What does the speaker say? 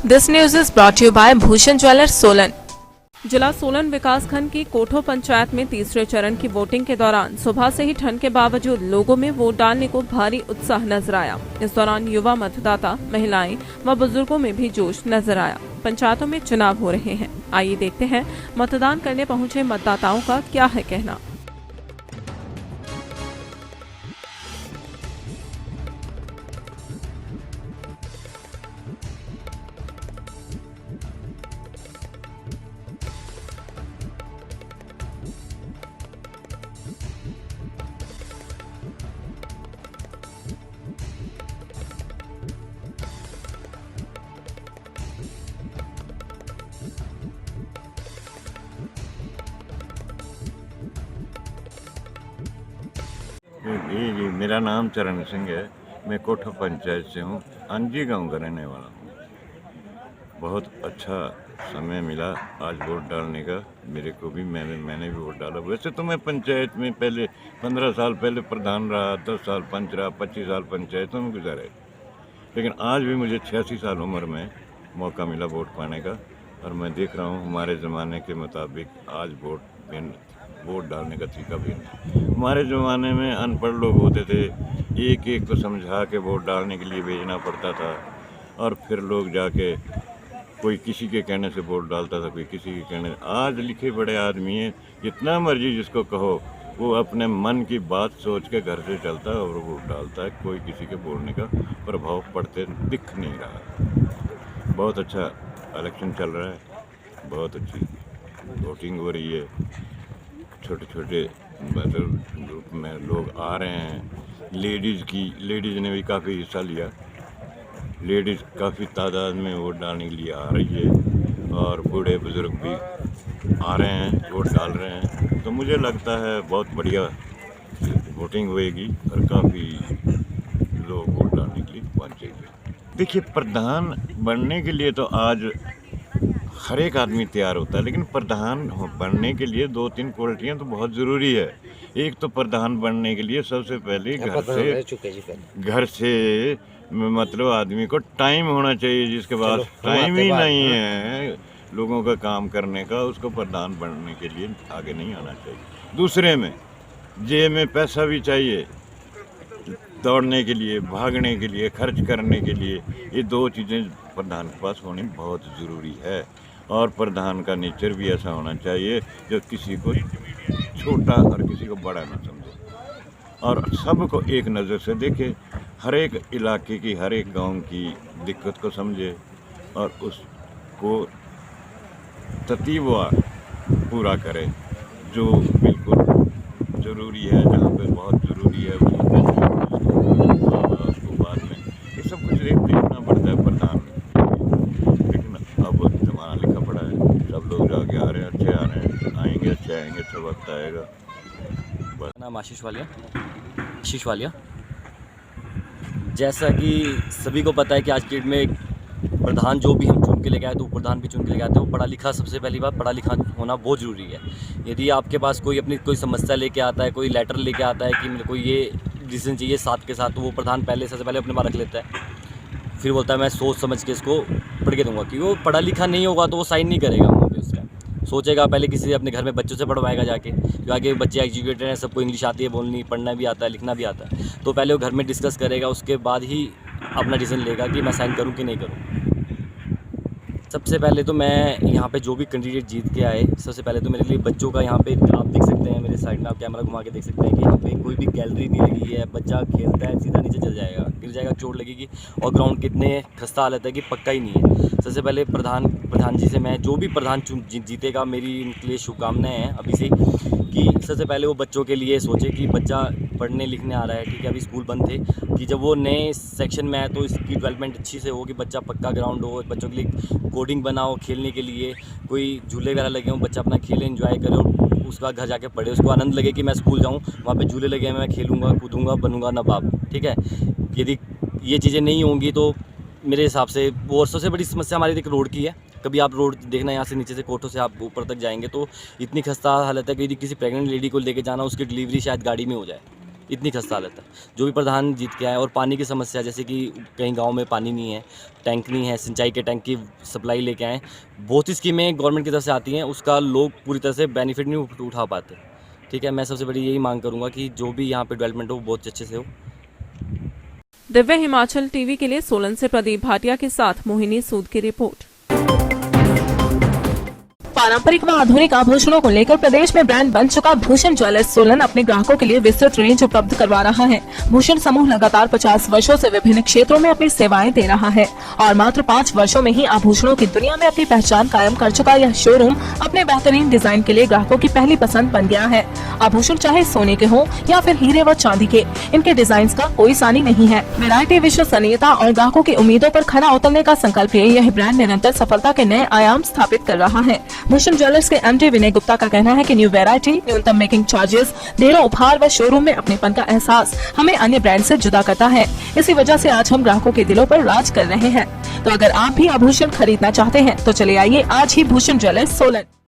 This news is brought to you by Bhushan Jewellers Solan. जिला सोलन विकासखंड की कोठो पंचायत में तीसरे चरण की वोटिंग के दौरान सुबह से ही ठंड के बावजूद लोगों में वोट डालने को भारी उत्साह नजर आया। इस दौरान युवा मतदाता, महिलाएं व बुजुर्गों में भी जोश नजर आया। पंचायतों में चुनाव हो रहे हैं, आइए देखते हैं मतदान करने पहुंचे मतदाताओं का क्या है कहना। जी, मेरा नाम चरण सिंह है। मैं कोठो पंचायत से हूँ, अंजी गांव का रहने वाला हूँ। बहुत अच्छा समय मिला आज वोट डालने का। मेरे को भी मैंने भी वोट डाला। वैसे तो मैं पंचायत में पहले 15 साल पहले प्रधान रहा, 10 साल पंच रहा, 25 साल पंचायतों में गुजारे, लेकिन आज भी मुझे 86 साल उम्र में मौका मिला वोट पाने का। और मैं देख रहा हूँ हमारे ज़माने के मुताबिक आज वोट डालने का तरीका भी है। हमारे ज़माने में अनपढ़ लोग होते थे, एक एक को समझा के वोट डालने के लिए भेजना पड़ता था, और फिर लोग जाके कोई किसी के कहने से वोट डालता था, कोई किसी के कहने। आज लिखे बड़े आदमी हैं, जितना मर्जी जिसको कहो वो अपने मन की बात सोच के घर से चलता है और वोट डालता है। कोई किसी के बोलने का प्रभाव पड़ते दिख नहीं रहा। बहुत अच्छा इलेक्शन चल रहा है, बहुत अच्छी वोटिंग हो रही है। छोटे छोटे ग्रुप में लोग आ रहे हैं। लेडीज़ ने भी काफ़ी हिस्सा लिया। लेडीज़ काफ़ी तादाद में वोट डालने के लिए आ रही है, और बूढ़े बुज़ुर्ग भी आ रहे हैं, वोट डाल रहे हैं। तो मुझे लगता है बहुत बढ़िया वोटिंग होएगी और काफ़ी लोग वोट डालने के लिए पहुँचेंगे। देखिए, प्रधान बनने के लिए तो आज हर एक आदमी तैयार होता है, लेकिन प्रधान बनने के लिए 2-3 क्वालिटियाँ तो बहुत ज़रूरी है। एक तो प्रधान बनने के लिए सबसे पहले घर से मतलब आदमी को टाइम होना चाहिए। जिसके पास टाइम ही नहीं है लोगों का काम करने का, उसको प्रधान बनने के लिए आगे नहीं आना चाहिए। दूसरे में जेब में पैसा भी चाहिए, दौड़ने के लिए, भागने के लिए, खर्च करने के लिए। ये 2 चीज़ें प्रधान के पास होनी बहुत ज़रूरी है। और प्रधान का नेचर भी ऐसा होना चाहिए जो किसी को छोटा और किसी को बड़ा ना समझे, और सबको एक नज़र से देखे, हर एक इलाके की, हर एक गांव की दिक्कत को समझे और उसको ततीवार पूरा करे। जो बिल्कुल ज़रूरी है, जहाँ पे बहुत ज़रूरी है उसको बाद में ये सब कुछ देखना पड़ता है प्रधान। लेकिन अब ज़माना लिखा पड़ा है, सब लोग जाके आ रहे हैं, अच्छे आ रहे हैं, आएंगे अच्छे आएंगे, अच्छा वक्त आएगा। बस। नाम आशीष वालिया। जैसा कि सभी को पता है कि आज की डेट में प्रधान जो भी हम चुन के लेके आए, तो प्रधान भी चुन के लेके आते हैं वो पढ़ा लिखा, सबसे पहली बात पढ़ा लिखा होना बहुत ज़रूरी है। यदि आपके पास कोई समस्या लेके आता है, कोई लेटर लेके आता है कि मेरे को ये डिसीजन चाहिए साथ के साथ, तो वो प्रधान सबसे पहले अपने पास रख लेता है। फिर बोलता है मैं सोच समझ के इसको पढ़ के दूंगा, क्योंकि वो पढ़ा लिखा नहीं होगा तो वो साइन नहीं करेगा वहाँ पे। उसका सोचेगा पहले किसी अपने घर में बच्चों से पढ़वाएगा जाके, जो आगे बच्चे एजुकेटेड हैं, सबको इंग्लिश आती है बोलनी, पढ़ना भी आता है, लिखना भी आता है, तो पहले वो घर में डिस्कस करेगा, उसके बाद ही अपना डिसीजन लेगा कि मैं साइन करूँ कि नहीं करूँ। सबसे पहले तो मैं यहाँ पे जो भी कैंडिडेट जीत के आए, सबसे पहले तो मेरे लिए बच्चों का, यहाँ पे आप देख सकते हैं मेरे साइड में, आप कैमरा घुमा के देख सकते हैं कि यहाँ पे कोई भी गैलरी नहीं लगी है। बच्चा खेलता है, सीधा नीचे चल जाएगा, गिर जाएगा, चोट लगेगी, और ग्राउंड कितने खस्ता हालत है कि पक्का ही नहीं है। सबसे पहले प्रधान जी से मैं, जो भी प्रधान जीतेगा, मेरी इनके लिए शुभकामनाएँ हैं अभी से, कि सबसे पहले वो बच्चों के लिए सोचे कि बच्चा पढ़ने लिखने आ रहा है, ठीक है, अभी स्कूल बंद थे, कि जब वो नए सेक्शन में आए तो इसकी डेवलपमेंट अच्छी से हो, कि बच्चा पक्का ग्राउंड हो, बच्चों के लिए कोडिंग बनाओ, खेलने के लिए कोई झूले वगैरह लगे हों, बच्चा अपना खेले, एंजॉय करे, और उसका घर जाके पढ़े, उसको आनंद लगे कि मैं स्कूल जाऊँ, वहाँ पे झूले लगे हैं, मैं खेलूँगा, कूदूँगा, बनूँगा नवाब, ठीक है। यदि ये चीज़ें नहीं होंगी तो मेरे हिसाब से वो सबसे बड़ी समस्या हमारी एक रोड की है। कभी आप रोड देखना, यहाँ से नीचे से कोठो से आप ऊपर तक जाएंगे तो इतनी खस्ता हालत है कि यदि किसी प्रेग्नेंट लेडी को लेके जाना, उसकी डिलीवरी शायद गाड़ी में हो जाए। इतनी खस्ता हालत है। जो भी प्रधान जीत के आए, और पानी की समस्या, जैसे कि कहीं गांव में पानी नहीं है, टैंक नहीं है, सिंचाई के टैंक की सप्लाई लेके आए, बहुत ही स्कीमें गवर्नमेंट की तरफ से आती हैं, उसका लोग पूरी तरह से बेनिफिट नहीं उठा पाते। ठीक है, मैं सबसे बड़ी यही मांग करूँगा कि जो भी यहाँ पे डेवलपमेंट हो बहुत अच्छे से हो। दिव्य हिमाचल टीवी के लिए सोलन से प्रदीप भाटिया के साथ मोहिनी सूद की रिपोर्ट। पारंपरिक व आधुनिक आभूषणों को लेकर प्रदेश में ब्रांड बन चुका भूषण ज्वेलर्स सोलन अपने ग्राहकों के लिए विस्तृत रेंज उपलब्ध करवा रहा है। भूषण समूह लगातार 50 वर्षों से विभिन्न क्षेत्रों में अपनी सेवाएं दे रहा है और मात्र 5 वर्षों में ही आभूषणों की दुनिया में अपनी पहचान कायम कर चुका यह शोरूम अपने बेहतरीन डिजाइन के लिए ग्राहकों की पहली पसंद बन गया है। आभूषण चाहे सोने के हो या फिर हीरे व चांदी के, इनके डिजाइन का कोई सानी नहीं है। वैरायटी, विश्वसनीयता और ग्राहकों की उम्मीदों पर खरा उतरने का संकल्प लिए यह ब्रांड निरंतर सफलता के नए आयाम स्थापित कर रहा है। भूषण ज्वेलर्स के एमडी विनय गुप्ता का कहना है कि न्यू वैरायटी, न्यूनतम मेकिंग चार्जेस, ढेरों उपहार व शोरूम में अपनेपन का एहसास हमें अन्य ब्रांड से जुदा करता है। इसी वजह से आज हम ग्राहकों के दिलों पर राज कर रहे हैं। तो अगर आप भी आभूषण खरीदना चाहते हैं तो चले आइए आज ही भूषण ज्वेलर्स सोलन।